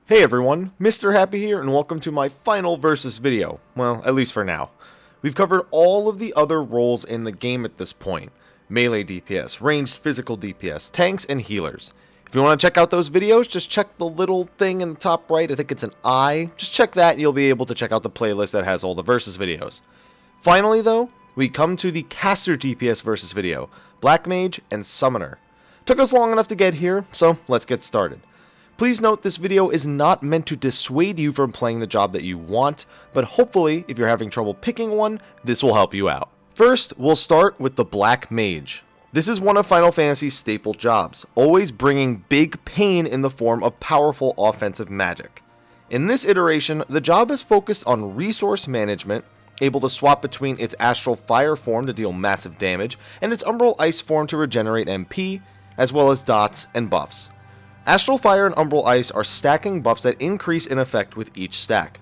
Hey everyone, Mr. Happy here, and welcome to my final versus video. Well, at least for now. We've covered all of the other roles in the game at this point. Melee DPS, ranged physical DPS, tanks, and healers. If you want to check out those videos, just check the little thing in the top right, I think it's an eye. Just check that and you'll be able to check out the playlist that has all the versus videos. Finally though, we come to the caster DPS versus video, Black Mage and Summoner. Took us long enough to get here, so let's get started. Please note this video is not meant to dissuade you from playing the job that you want, but hopefully, if you're having trouble picking one, this will help you out. First, we'll start with the Black Mage. This is one of Final Fantasy's staple jobs, always bringing big pain in the form of powerful offensive magic. In this iteration, the job is focused on resource management, able to swap between its Astral Fire form to deal massive damage, and its Umbral Ice form to regenerate MP, as well as dots and buffs. Astral Fire and Umbral Ice are stacking buffs that increase in effect with each stack.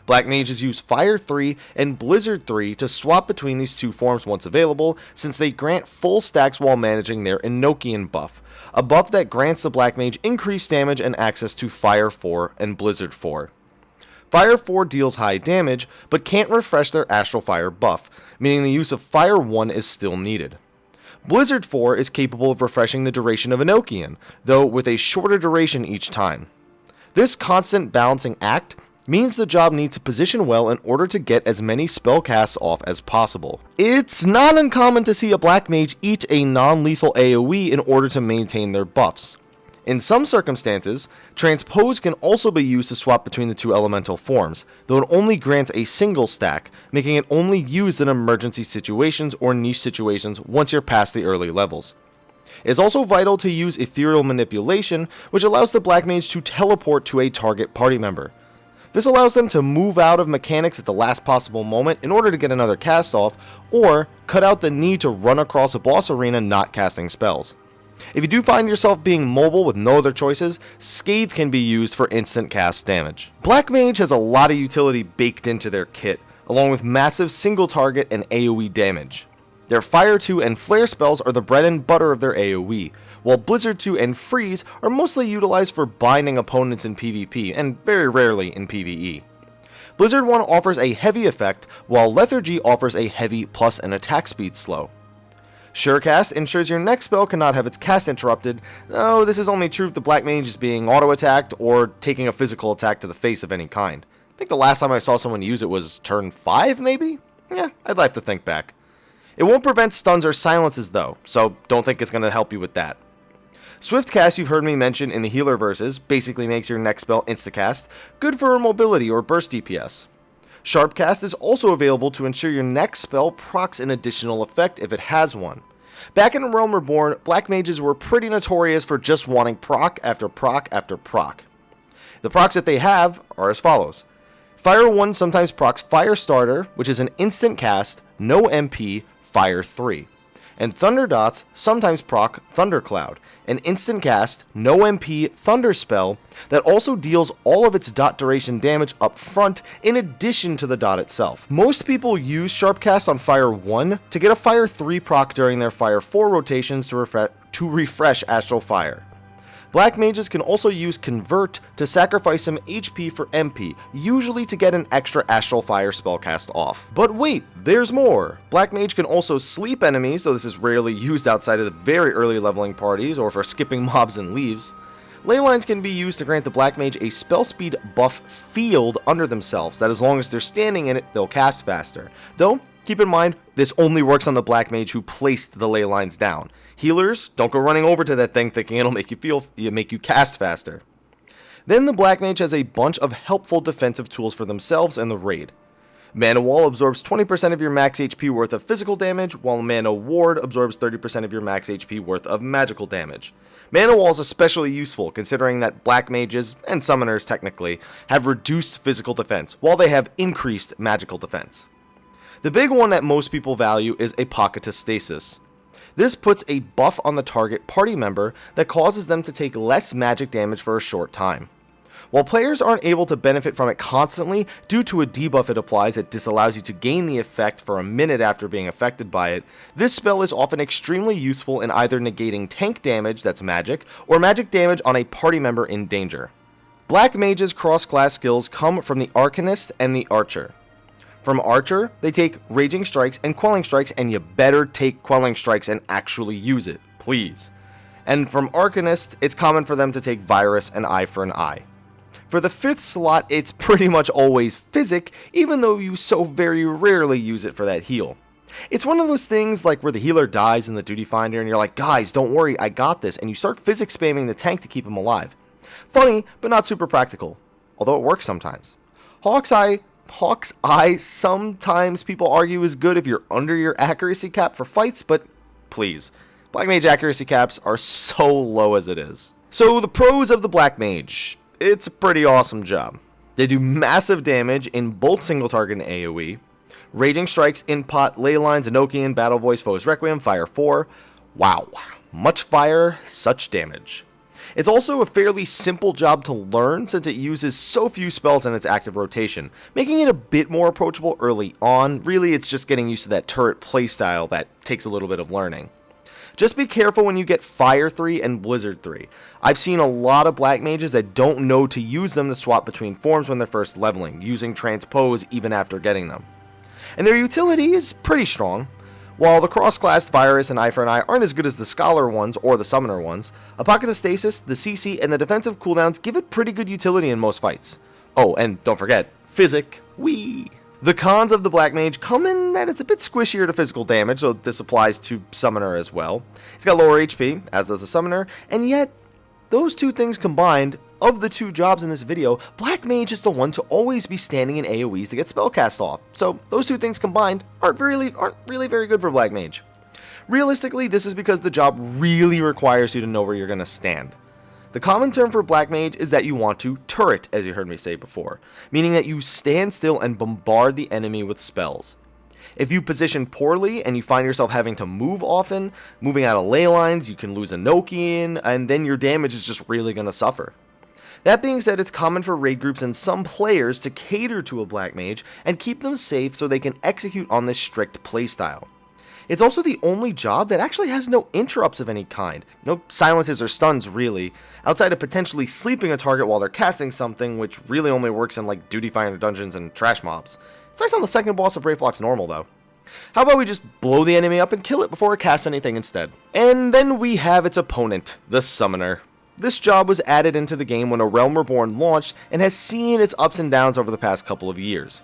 Black Mages use Fire 3 and Blizzard 3 to swap between these two forms once available, since they grant full stacks while managing their Enochian buff, a buff that grants the Black Mage increased damage and access to Fire 4 and Blizzard 4. Fire 4 deals high damage, but can't refresh their Astral Fire buff, meaning the use of Fire 1 is still needed. Blizzard 4 is capable of refreshing the duration of Enochian, though with a shorter duration each time. This constant balancing act means the job needs to position well in order to get as many spell casts off as possible. It's not uncommon to see a Black Mage eat a non-lethal AoE in order to maintain their buffs. In some circumstances, Transpose can also be used to swap between the two elemental forms, though it only grants a single stack, making it only used in emergency situations or niche situations once you're past the early levels. It's also vital to use Ethereal Manipulation, which allows the Black Mage to teleport to a target party member. This allows them to move out of mechanics at the last possible moment in order to get another cast off, or cut out the need to run across a boss arena not casting spells. If you do find yourself being mobile with no other choices, Scathe can be used for instant cast damage. Black Mage has a lot of utility baked into their kit, along with massive single target and AoE damage. Their Fire 2 and Flare spells are the bread and butter of their AoE, while Blizzard 2 and Freeze are mostly utilized for binding opponents in PvP, and very rarely in PvE. Blizzard 1 offers a heavy effect, while Lethargy offers a heavy plus an attack speed slow. Surecast ensures your next spell cannot have its cast interrupted, though this is only true if the Black Mage is being auto-attacked or taking a physical attack to the face of any kind. I think the last time I saw someone use it was turn 5, maybe? Yeah, I'd like to think back. It won't prevent stuns or silences though, so don't think it's going to help you with that. Swiftcast, you've heard me mention in the healer verses, basically makes your next spell instacast, good for mobility or burst DPS. Sharpcast is also available to ensure your next spell procs an additional effect if it has one. Back in Realm Reborn, Black Mages were pretty notorious for just wanting proc after proc after proc. The procs that they have are as follows. Fire 1 sometimes procs Firestarter, which is an instant cast, no MP, Fire 3. And Thunder Dots sometimes proc Thundercloud, an instant cast, no MP Thunder spell that also deals all of its dot duration damage up front in addition to the dot itself. Most people use Sharpcast on Fire 1 to get a Fire 3 proc during their Fire 4 rotations to refresh Astral Fire. Black Mages can also use Convert to sacrifice some HP for MP, usually to get an extra Astral Fire spellcast off. But wait, there's more! Black Mage can also sleep enemies, though this is rarely used outside of the very early leveling parties or for skipping mobs and leaves. Leylines can be used to grant the Black Mage a spell speed buff field under themselves, that as long as they're standing in it, they'll cast faster. Though, keep in mind, this only works on the Black Mage who placed the ley lines down. Healers, don't go running over to that thing thinking it'll make you cast faster. Then the Black Mage has a bunch of helpful defensive tools for themselves and the raid. Mana Wall absorbs 20% of your max HP worth of physical damage, while Mana Ward absorbs 30% of your max HP worth of magical damage. Mana Wall is especially useful considering that Black Mages, and Summoners technically, have reduced physical defense, while they have increased magical defense. The big one that most people value is a Pocket to Stasis. This puts a buff on the target party member that causes them to take less magic damage for a short time. While players aren't able to benefit from it constantly due to a debuff it applies that disallows you to gain the effect for a minute after being affected by it, this spell is often extremely useful in either negating tank damage that's magic, or magic damage on a party member in danger. Black Mage's cross-class skills come from the Arcanist and the Archer. From Archer, they take Raging Strikes and Quelling Strikes, and you better take Quelling Strikes and actually use it, please. And from Arcanist, it's common for them to take Virus and Eye for an Eye. For the 5th slot, it's pretty much always Physic, even though you so very rarely use it for that heal. It's one of those things like where the healer dies in the Duty Finder and you're like, guys, don't worry, I got this, and you start Physic spamming the tank to keep him alive. Funny, but not super practical, although it works sometimes. Hawk's Eye sometimes people argue is good if you're under your accuracy cap for fights, but please, Black Mage accuracy caps are so low as it is. So the pros of the Black Mage. It's a pretty awesome job. They do massive damage in both single target and AoE. Raging Strikes, Inpot, Ley Lines, Enochian, Battle Voice, Foe's Requiem, Fire 4. Wow, much fire, such damage. It's also a fairly simple job to learn since it uses so few spells in its active rotation, making it a bit more approachable early on. Really, it's just getting used to that turret playstyle that takes a little bit of learning. Just be careful when you get Fire 3 and Blizzard 3. I've seen a lot of Black Mages that don't know to use them to swap between forms when they're first leveling, using Transpose even after getting them. And their utility is pretty strong. While the cross-classed Virus and Eye for an Eye aren't as good as the Scholar ones or the Summoner ones, a Pocket of Stasis, the CC, and the defensive cooldowns give it pretty good utility in most fights. Oh, and don't forget, Physic, whee! The cons of the Black Mage come in that it's a bit squishier to physical damage, so this applies to Summoner as well. He's got lower HP, as does the Summoner, and yet, those two things combined, of the two jobs in this video, Black Mage is the one to always be standing in AoEs to get spellcast off. So those two things combined aren't really very good for Black Mage. Realistically, this is because the job really requires you to know where you're going to stand. The common term for Black Mage is that you want to turret, as you heard me say before, meaning that you stand still and bombard the enemy with spells. If you position poorly and you find yourself having to move often, moving out of ley lines, you can lose Enochian, and then your damage is just really going to suffer. That being said, it's common for raid groups and some players to cater to a Black Mage and keep them safe so they can execute on this strict playstyle. It's also the only job that actually has no interrupts of any kind, no silences or stuns really, outside of potentially sleeping a target while they're casting something, which really only works in like Duty Finder dungeons and trash mobs. It's nice on the second boss of Brayflock's normal though. How about we just blow the enemy up and kill it before it casts anything instead? And then we have its opponent, the Summoner. This job was added into the game when A Realm Reborn launched and has seen its ups and downs over the past couple of years.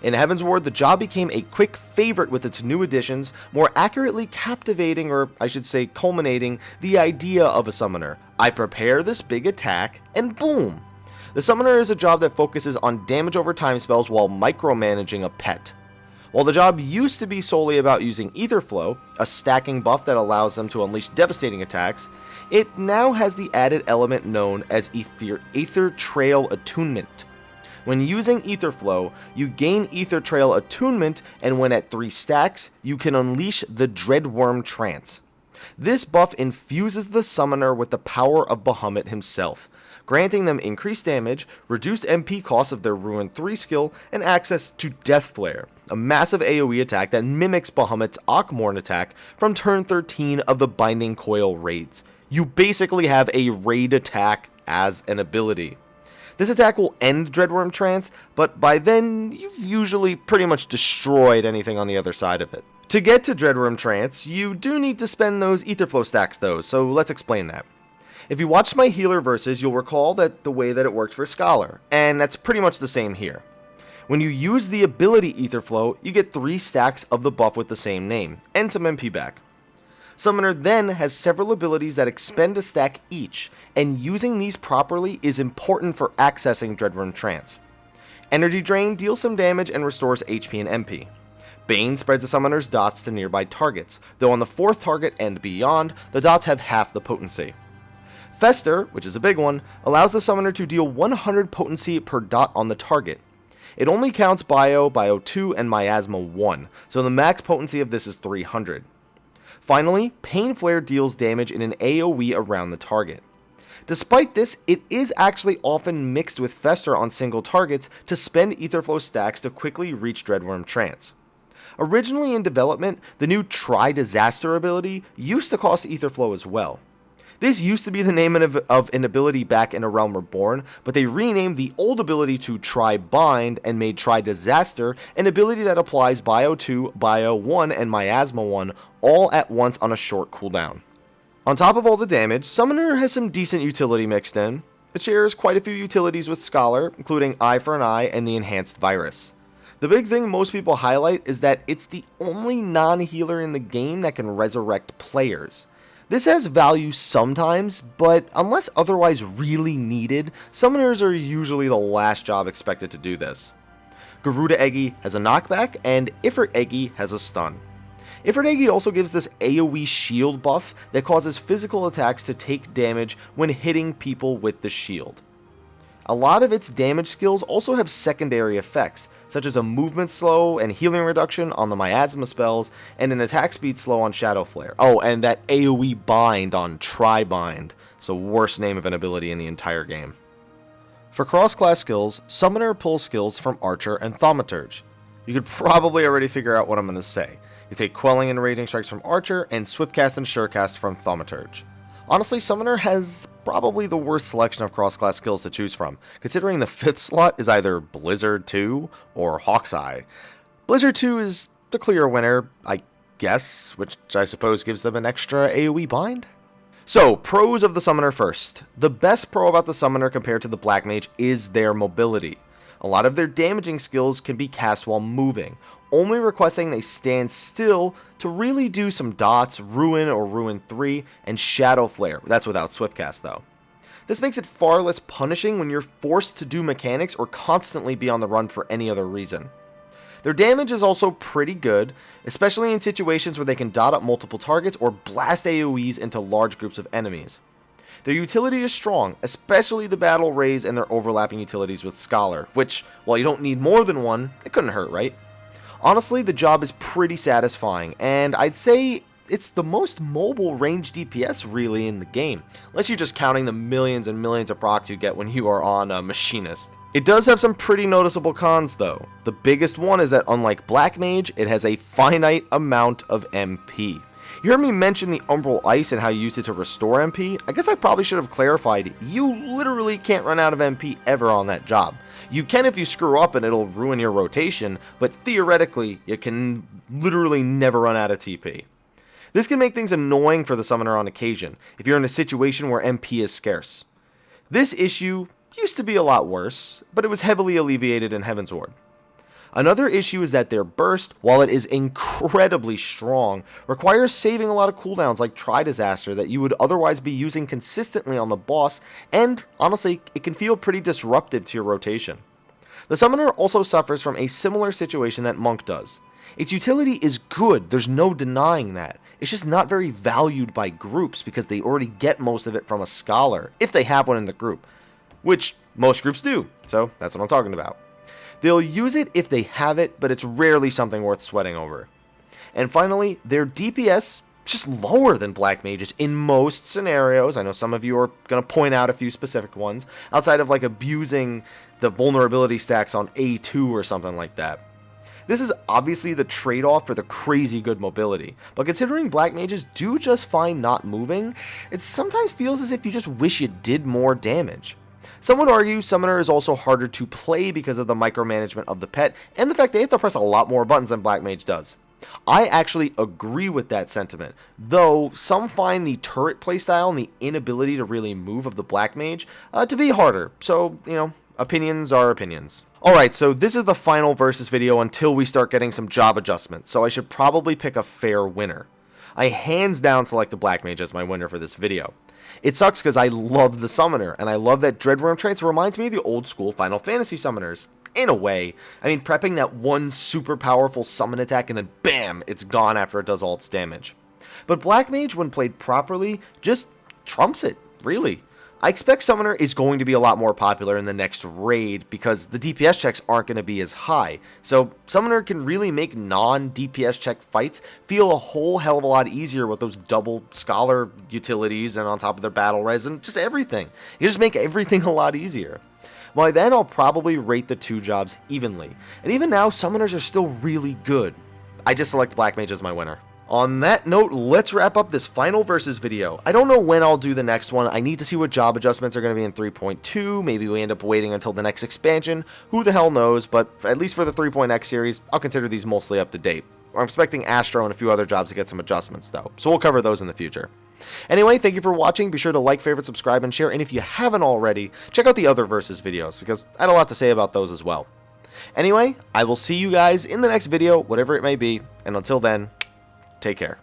In Heavensward, the job became a quick favorite with its new additions, more accurately captivating, or I should say culminating, the idea of a Summoner. I prepare this big attack, and boom! The Summoner is a job that focuses on damage over time spells while micromanaging a pet. While the job used to be solely about using Ether Flow, a stacking buff that allows them to unleash devastating attacks, it now has the added element known as Aether Trail Attunement. When using Ether Flow, you gain Ether Trail Attunement, and when at 3 stacks, you can unleash the Dreadworm Trance. This buff infuses the Summoner with the power of Bahamut himself, granting them increased damage, reduced MP costs of their Ruin 3 skill, and access to Death Flare, a massive AoE attack that mimics Bahamut's Akmorn attack from turn 13 of the Binding Coil raids. You basically have a raid attack as an ability. This attack will end Dreadworm Trance, but by then, you've usually pretty much destroyed anything on the other side of it. To get to Dreadworm Trance, you do need to spend those Etherflow stacks though, so let's explain that. If you watched my healer verses, you'll recall that the way that it worked for Scholar, and that's pretty much the same here. When you use the ability Etherflow, you get 3 stacks of the buff with the same name, and some MP back. Summoner then has several abilities that expend a stack each, and using these properly is important for accessing Dreadworm Trance. Energy Drain deals some damage and restores HP and MP. Bane spreads the Summoner's dots to nearby targets, though on the 4th target and beyond, the dots have half the potency. Fester, which is a big one, allows the Summoner to deal 100 potency per dot on the target. It only counts Bio, Bio 2, and Miasma 1, so the max potency of this is 300. Finally, Pain Flare deals damage in an AoE around the target. Despite this, it is actually often mixed with Fester on single targets to spend Etherflow stacks to quickly reach Dreadworm Trance. Originally in development, the new Try Disaster ability used to cost Etherflow as well. This used to be the name of an ability back in A Realm Reborn, but they renamed the old ability to Try Bind and made Try Disaster an ability that applies Bio 2, Bio 1, and Miasma 1 all at once on a short cooldown. On top of all the damage, Summoner has some decent utility mixed in. It shares quite a few utilities with Scholar, including Eye for an Eye and the Enhanced Virus. The big thing most people highlight is that it's the only non-healer in the game that can resurrect players. This has value sometimes, but unless otherwise really needed, summoners are usually the last job expected to do this. Garuda Eggy has a knockback, and Ifrit Eggy has a stun. Ifrit Eggy also gives this AoE shield buff that causes physical attacks to take damage when hitting people with the shield. A lot of its damage skills also have secondary effects, such as a movement slow and healing reduction on the Miasma spells, and an attack speed slow on Shadow Flare. Oh, and that AoE bind on Try Bind, so worst name of an ability in the entire game. For cross-class skills, Summoner pulls skills from Archer and Thaumaturge. You could probably already figure out what I'm going to say. You take Quelling and Raging Strikes from Archer, and Swiftcast and Surecast from Thaumaturge. Honestly, Summoner has probably the worst selection of cross-class skills to choose from, considering the 5th slot is either Blizzard 2 or Hawkeye. Blizzard 2 is the clear winner, I guess, which I suppose gives them an extra AoE bind? So, pros of the Summoner first. The best pro about the Summoner compared to the Black Mage is their mobility. A lot of their damaging skills can be cast while moving, only requesting they stand still to really do some dots, Ruin or Ruin 3, and Shadow Flare. That's without Swiftcast though. This makes it far less punishing when you're forced to do mechanics or constantly be on the run for any other reason. Their damage is also pretty good, especially in situations where they can dot up multiple targets or blast AoEs into large groups of enemies. Their utility is strong, especially the Battle Rays and their overlapping utilities with Scholar, which, while you don't need more than one, it couldn't hurt, right? Honestly, the job is pretty satisfying, and I'd say it's the most mobile range DPS really in the game, unless you're just counting the millions and millions of procs you get when you are on a Machinist. It does have some pretty noticeable cons though. The biggest one is that unlike Black Mage, it has a finite amount of MP. You heard me mention the Umbral Ice and how you used it to restore MP. I guess I probably should have clarified, you literally can't run out of MP ever on that job. You can if you screw up and it'll ruin your rotation, but theoretically, you can literally never run out of TP. This can make things annoying for the Summoner on occasion, if you're in a situation where MP is scarce. This issue used to be a lot worse, but it was heavily alleviated in Heavensward. Another issue is that their burst, while it is incredibly strong, requires saving a lot of cooldowns like Try Disaster that you would otherwise be using consistently on the boss, and honestly, it can feel pretty disruptive to your rotation. The Summoner also suffers from a similar situation that Monk does. Its utility is good, there's no denying that. It's just not very valued by groups because they already get most of it from a Scholar, if they have one in the group. Which most groups do, so that's what I'm talking about. They'll use it if they have it, but it's rarely something worth sweating over. And finally, their DPS is just lower than Black Mage's in most scenarios. I know some of you are going to point out a few specific ones, outside of like abusing the vulnerability stacks on A2 or something like that. This is obviously the trade-off for the crazy good mobility, but considering Black Mages do just fine not moving, it sometimes feels as if you just wish you did more damage. Some would argue Summoner is also harder to play because of the micromanagement of the pet and the fact they have to press a lot more buttons than Black Mage does. I actually agree with that sentiment, though some find the turret playstyle and the inability to really move of the Black Mage to be harder, so, opinions are opinions. Alright, so this is the final versus video until we start getting some job adjustments, so I should probably pick a fair winner. I hands down select the Black Mage as my winner for this video. It sucks because I love the Summoner, and I love that Dreadworm Trance reminds me of the old school Final Fantasy Summoners. In a way. I mean, prepping that one super powerful summon attack and then BAM! It's gone after it does all its damage. But Black Mage, when played properly, just trumps it, really. I expect Summoner is going to be a lot more popular in the next raid because the DPS checks aren't going to be as high. So Summoner can really make non-DPS check fights feel a whole hell of a lot easier with those double Scholar utilities and on top of their battle res and just everything. You just make everything a lot easier. By then I'll probably rate the two jobs evenly. And even now, Summoners are still really good. I just select Black Mage as my winner. On that note, let's wrap up this final versus video. I don't know when I'll do the next one. I need to see what job adjustments are going to be in 3.2. Maybe we end up waiting until the next expansion. Who the hell knows, but at least for the 3.x series, I'll consider these mostly up to date. I'm expecting Astro and a few other jobs to get some adjustments though, so we'll cover those in the future. Anyway, thank you for watching. Be sure to like, favorite, subscribe, and share. And if you haven't already, check out the other versus videos because I had a lot to say about those as well. Anyway, I will see you guys in the next video, whatever it may be. And until then, take care.